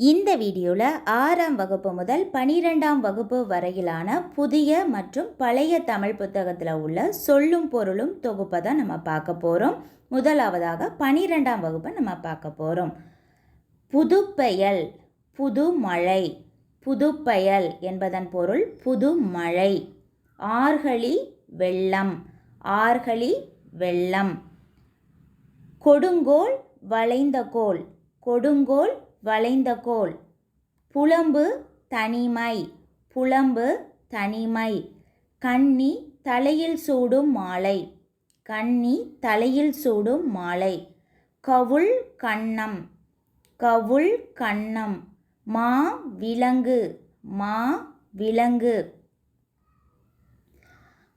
இந்த வீடியோவில் 6ஆம் வகுப்பு முதல் 12ஆம் வகுப்பு வரையிலான புதிய மற்றும் பழைய தமிழ் புத்தகத்தில் உள்ள சொல்லும் பொருளும் தொகுப்பை தான் நம்ம பார்க்க போகிறோம். முதலாவதாக 12ஆம் வகுப்பை நம்ம பார்க்க போகிறோம். புதுப்பெயல், புதுமழை. புதுப்பெயல் என்பதன் பொருள் புதுமழை. ஆர்களி வெள்ளம், ஆர்களி வெள்ளம். கொடுங்கோல் வளைந்த கோல், கொடுங்கோல் வளைந்த கோல். புலம்பு தனிமை, புலம்பு தனிமை. கண்ணி தலையில் சூடும் மாலை, கண்ணி தலையில் சூடும் மாலை. கவுள் கன்னம், கவுள் கன்னம். மா விலங்கு, மா விலங்கு.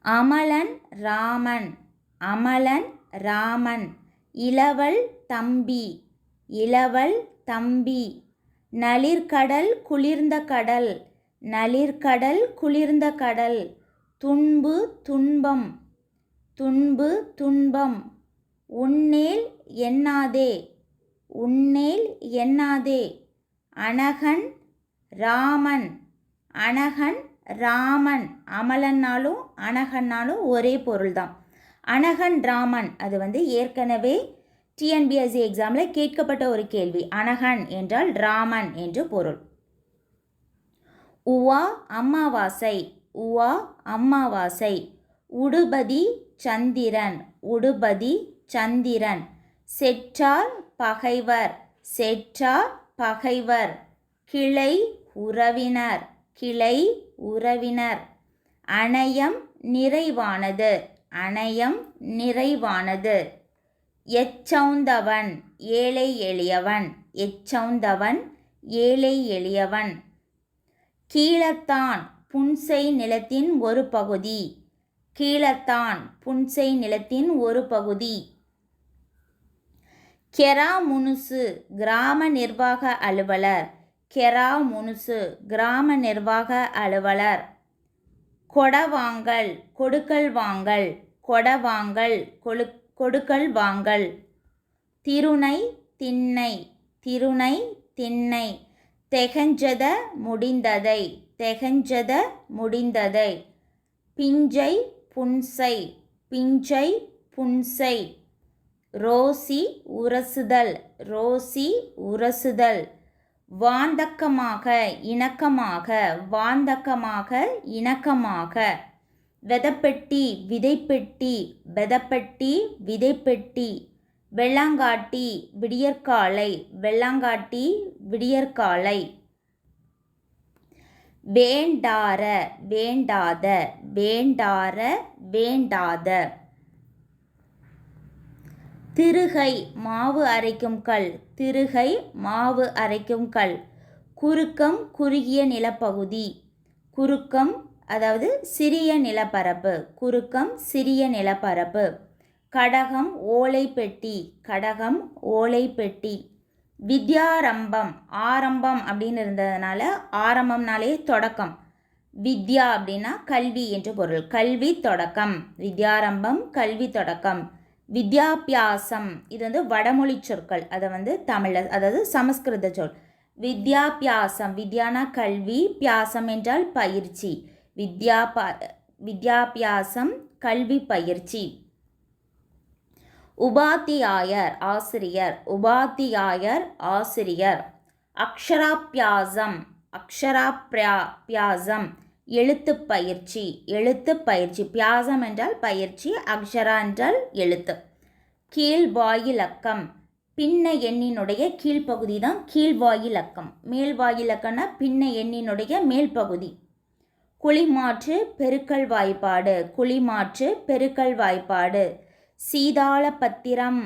அமலன் ராமன், அமலன் ராமன். இளவல் தம்பி, இளவல் தம்பி. நளிர்கடல் குளிர்ந்த கடல், நளிர்கடல் குளிர்ந்த கடல். துன்பு துன்பம், துன்பு துன்பம். உன்னேல் எண்ணாதே, உன்னேல் எண்ணாதே. அனகன் ராமன், அனகன் ராமன். அமலன்னாலும் அனகன்னாலும் ஒரே பொருள்தான். அனகன் ராமன் அது ஏற்கனவே டிஎன்பிஎஸ்சி எக்ஸாமில் கேட்கப்பட்ட ஒரு கேள்வி. அனகன் என்றால் ராமன் என்று பொருள். உவா அமாவாசை, உவா அமாவாசை. உடுபதி சந்திரன், உடுபதி சந்திரன். செற்றார் பகைவர், செற்றார் பகைவர். கிளை உறவினர், கிளை உறவினர். அணையம் நிறைவானது, அணையம் நிறைவானது. எச்சௌந்தவன் ஏழை எளியவன், எச்சௌந்தவன் ஏழை எளியவன். கீழத்தான் புன்செய் நிலத்தின் ஒரு பகுதி, கீழத்தான் புன்செய் நிலத்தின் ஒரு பகுதி. கெரா முனுசு கிராம நிர்வாக அலுவலர், கெரா முனுசு கிராம நிர்வாக அலுவலர். கொடவாங்கல் கொடுக்கல் வாங்கல், கொடவாங்கல் கொடுக்கல் வாங்கல். திருணை திண்ணை, திருணை திண்ணை. தெகஞ்சத முடிந்ததை, தெகஞ்சத முடிந்ததை. பிஞ்சை புன்சை, பிஞ்சை புன்சை. Rousey உரசுதல், Rousey உரசுதல். வாந்தக்கமாக இணக்கமாக, வாந்தக்கமாக இணக்கமாக. வெதப்பெட்டி விதைப்பெட்டி, வெதப்பெட்டி விதைப்பெட்டி. வெள்ளாங்காட்டி விடியற்காலை, வெள்ளாங்காட்டி விடியற்காலை. வேண்டார வேண்டாத, வேண்டார வேண்டாத. திருகை மாவு அரைக்கும் கல், திருகை மாவு அரைக்கும் கல். குறுக்கம் குறுகிய நிலப்பகுதி, குறுக்கம் அதாவது சிறிய நிலப்பரப்பு, குறுக்கம் சிறிய நிலப்பரப்பு. கடகம் ஓலை பெட்டி, கடகம் ஓலை பெட்டி. வித்யாரம்பம், ஆரம்பம் அப்படின்னு இருந்ததுனால ஆரம்பம்னாலே தொடக்கம். வித்யா அப்படின்னா கல்வி என்று பொருள், கல்வி தொடக்கம். வித்யாரம்பம் கல்வி தொடக்கம். வித்யாபியாசம் இது வடமொழி சொற்கள், அதை தமிழ் அதாவது சமஸ்கிருத சொல். வித்யாபியாசம், வித்யானா கல்வி, பியாசம் என்றால் பயிற்சி. வித்யாபியாசம் கல்வி பயிற்சி. உபாத்தியாயர் ஆசிரியர், உபாத்தியாயர் ஆசிரியர். அக்ஷராபியாசம், அக்ஷராபியாசம் எழுத்து பயிற்சி, எழுத்து பயிற்சி. பியாசம் என்றால் பயிற்சி, அக்ஷரா என்றால் எழுத்து. கீழ்வாயிலக்கம், பின்ன எண்ணினுடைய கீழ்ப்பகுதி தான் கீழ்வாயிலக்கம். மேல்வாயிலக்கம்னா பின்ன எண்ணினுடைய மேல் பகுதி. குழிமாற்று பெருக்கல் வாய்ப்பாடு, குழிமாற்று பெருக்கல் வாய்ப்பாடு. சீதாளபத்திரம்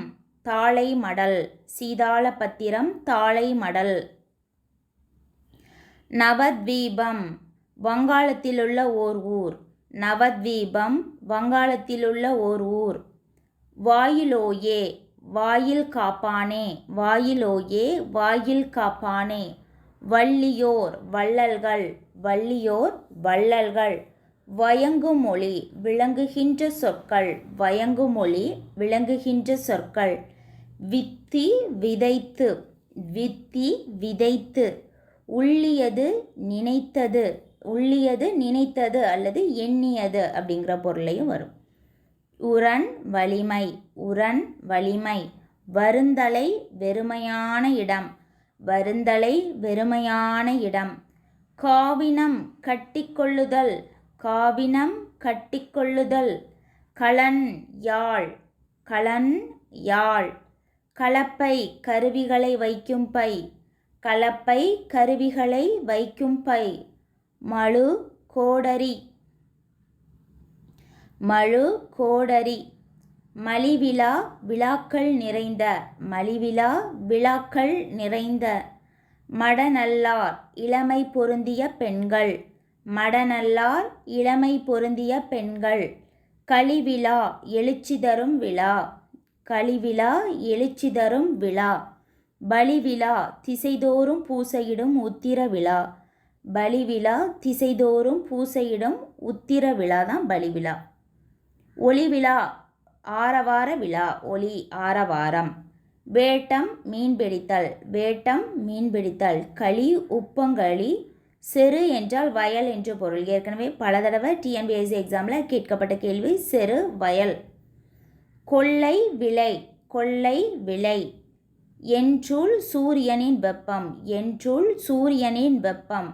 தாழை மடல், சீதாளபத்திரம் தாழை மடல். நவத்வீபம் வங்காளத்திலுள்ள ஓர் ஊர், நவத்வீபம் வங்காளத்திலுள்ள ஓர் ஊர். வாயிலோயே வாயில் காப்பானே, வாயிலோயே வாயில் காப்பானே. வள்ளியோர் வள்ளல்கள், வள்ளியோர் வள்ளல்கள். வயங்குமொழி விளங்குகின்ற சொற்கள், வயங்குமொழி விளங்குகின்ற சொற்கள். வித்தி விதைத்து, வித்தி விதைத்து. உள்ளியது நினைத்தது, உள்ளியது நினைத்தது அல்லது எண்ணியது அப்படிங்கிற பொருளையும் வரும். உரண் வலிமை, உரண் வலிமை. வருந்தலை வெறுமையான இடம், வருந்தலை வெறுமையான இடம். காவினம் கட்டிக்கொள்ளுதல், காவினம் கட்டிக்கொள்ளுதல். களன் யாழ், களன் யாழ். கலப்பை கருவிகளை வைக்கும் பை, கலப்பை கருவிகளை வைக்கும் பை. மழு கோடரி, மழு கோடரி. மலிவிழா விழாக்கள் நிறைந்த, மலிவிழா விழாக்கள் நிறைந்த. மடநல்லார் இளமை பொருந்திய பெண்கள், மடநல்லார் இளமை பொருந்திய பெண்கள். கலிவிழா எழுச்சி தரும் விழா, கலிவிழா எழுச்சி தரும் விழா. பலிவிழா திசைதோறும் பூசையிடும் உத்திர விழா, பலிவிழா திசைதோறும் பூசையிடும் உத்திர விழா தான் பலிவிழா. ஒளிவிழா ஆரவார விழா, ஒளி ஆரவாரம். வேட்டம் மீன்பிடித்தல், வேட்டம் மீன்பிடித்தல். களி உப்பங்களி. செரு என்றால் வயல் என்று பொருள். ஏற்கனவே பல தடவை டிஎன்பிஎஸ்சி எக்ஸாமில் கேட்கப்பட்ட கேள்வி செரு வயல். கொள்ளை விளை, கொள்ளை விளை. என்றுள் சூரியனின் வெப்பம், என்றுள் சூரியனின் வெப்பம்.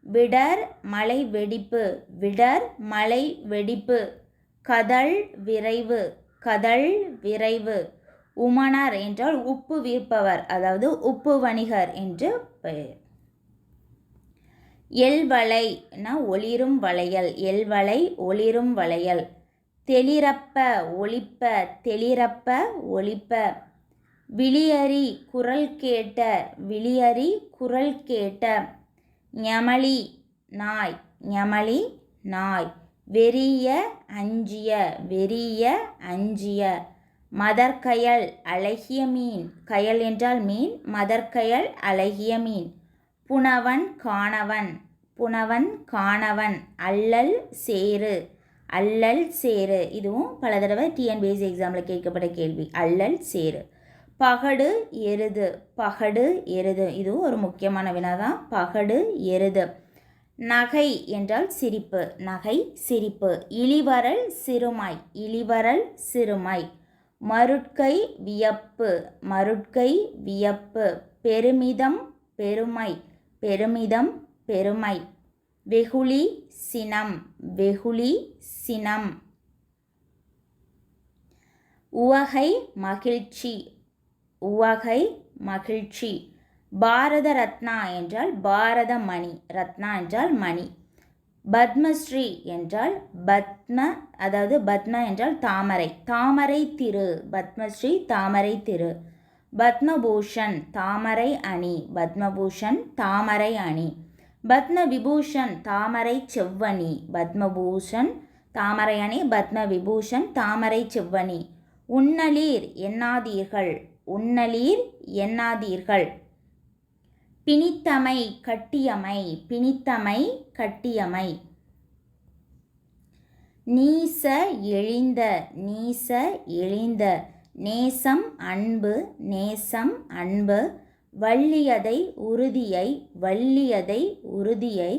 விடர் மலை வெடிப்பு, விடர் மலை வெடிப்பு. கதழ் விரைவு, கதழ் விரைவு. உமணர் என்றால் உப்பு விற்பவர், அதாவது உப்பு வணிகர் என்று பெயர். எல்வளை ஒளிரும் வளையல், எல்வளை ஒளிரும் வளையல். தெளிரப்ப ஒளிப்ப, தெளிரப்ப ஒளிப்ப. விளியரி குரல் கேட்ட, விளியரி குரல் கேட்ட. ஞமலி நாய், ஞமலி நாய். வெறிய அஞ்சிய, வெறிய அஞ்சிய. மதர்கயல் அழகிய மீன், கயல் என்றால் மீன், மதர்கயல் அழகிய மீன். புனவன் காணவன், புனவன் காணவன். அல்லல் சேரு, அல்லல் சேரு. இதுவும் பல தடவை டிஎன்பிஎஸ்சி எக்ஸாமில் கேட்கப்பட்ட கேள்வி. அல்லல் சேரு. பகடு எருது, பகடு எருது. இதுவும் ஒரு முக்கியமான வினாதான். பகடு எருது. நகை என்றால் சிரிப்பு, நகை சிரிப்பு. இளிவரல் சிறுமை, இளிவரல் சிறுமை. மருட்கை வியப்பு, மருட்கை வியப்பு. பெருமிதம் பெருமை, பெருமிதம் பெருமை. வெகுளி சினம், வெகுளி சினம். உவகை மகிழ்ச்சி, உவகை மகிழ்ச்சி. பாரத ரத்னா என்றால் பாரத மணி, ரத்னா என்றால் மணி. பத்மஸ்ரீ என்றால் பத்ம, அதாவது பத்ம என்றால் தாமரை, தாமரை திரு. பத்மஸ்ரீ தாமரை திரு. பத்மபூஷன் தாமரை அணி, பத்மபூஷன் தாமரை அணி. பத்ம விபூஷன் தாமரை செவ்வணி, பத்மபூஷன் தாமரை அணி. பத்ம விபூஷன் தாமரை செவ்வணி. உன்னலீர் எண்ணாதீர்கள், உன்னலீர் எண்ணாதீர்கள். பிணித்தமை கட்டியமை, பிணித்தமை கட்டியமை. நீச எழிந்த, நீச எழிந்த. நேசம் அன்பு, நேசம் அன்பு. வள்ளியதை உறுதியை, வள்ளியதை உறுதியை.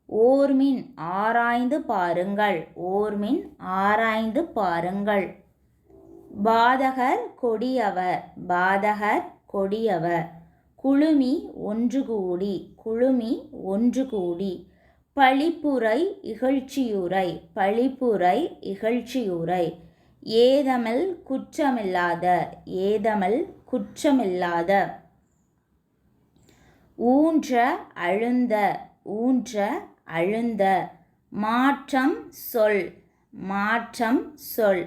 ஓர்மின் ஆராய்ந்து பாருங்கள், ஓர்மின் ஆராய்ந்து பாருங்கள். பாதகர் கொடியவர், பாதகர் கொடியவர். குழுமி ஒன்று கூடி, குழுமி ஒன்று கூடி. பழிப்புரை இகழ்ச்சியுரை, பழிப்புரை இகழ்ச்சியுரை. ஏதமில் குற்றமில்லாத, ஏதமில் குற்றமில்லாத. ஊன்ற அழுந்த, ஊன்ற அழுந்த. மாற்றம் சொல், மாற்றம் சொல்.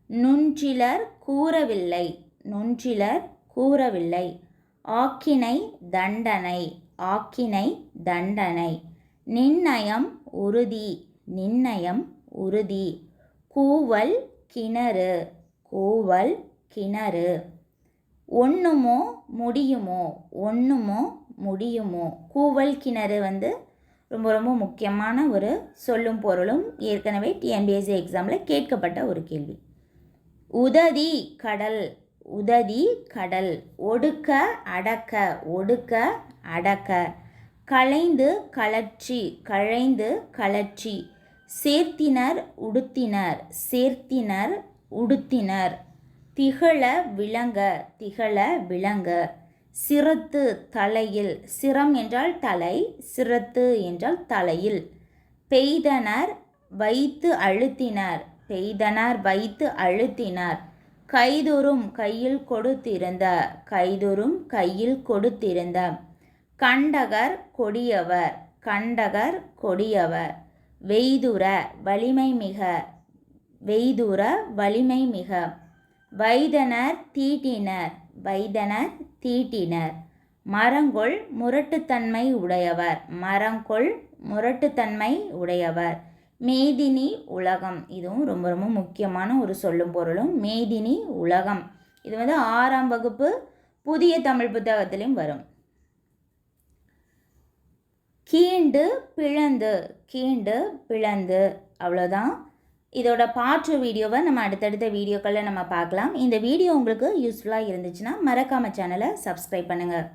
நுஞ்சிலர் கூறவில்லை, நுஞ்சிலர் கூறவில்லை. ஆக்கினை தண்டனை, ஆக்கினை தண்டனை. நிர்ணயம் உறுதி, நிர்ணயம் உறுதி. கூவல் கிணறு, கூவல் கிணறு. ஒண்ணுமோ முடியுமோ, ஒண்ணுமோ முடியுமோ. கூவல் கிணறு ரொம்ப ரொம்ப முக்கியமான ஒரு சொல்லும் பொருளும் ஏற்கனவே டிஎன்பிஎஸ்சி எக்ஸாமில் கேட்கப்பட்ட ஒரு கேள்வி. உததி கடல், உததி கடல். ஒடுக்க அடக்க, ஒடுக்க அடக்க. களைந்து கழற்றி கழைந்து கழற்றி. சேர்த்தினர் உடுத்தினர் சேர்த்தினர் உடுத்தினர். திகழ விளங்க திகழ விளங்க. சிரத்து தலையில். சிரம் என்றால் தலை, சிரத்து என்றால் தலையில். பெய்தனர் வைத்து அழுத்தினர் பெய்தனர் வைத்து அழுத்தினர். கைதொறும் கையில் கொடுத்திருந்த கைதொறும் கையில் கொடுத்திருந்த. கண்டகர் கொடியவர் கண்டகர் கொடியவர். வெய்துற வலிமை மிக வெய்துற வலிமை மிக. வைதனர் தீட்டினர் வைதனர் தீட்டினர். மரங்கொள் முரட்டுத்தன்மை உடையவர் மரங்கொள் முரட்டுத்தன்மை உடையவர். மேதினி உலகம். இதுவும் ரொம்ப ரொம்ப முக்கியமான ஒரு சொல்லும் பொருளும். மேதினி உலகம். இது 6ஆம் வகுப்பு புதிய தமிழ் புத்தகத்திலும் வரும். கீண்டு பிளந்து கீண்டு பிளந்து. அவ்வளோதான். இதோட பார்ட் வீடியோவை நம்ம அடுத்தடுத்த வீடியோக்களில் நம்ம பார்க்கலாம். இந்த வீடியோ உங்களுக்கு யூஸ்ஃபுல்லாக இருந்துச்சுன்னா மறக்காமல் சேனலை சப்ஸ்கிரைப் பண்ணுங்கள்.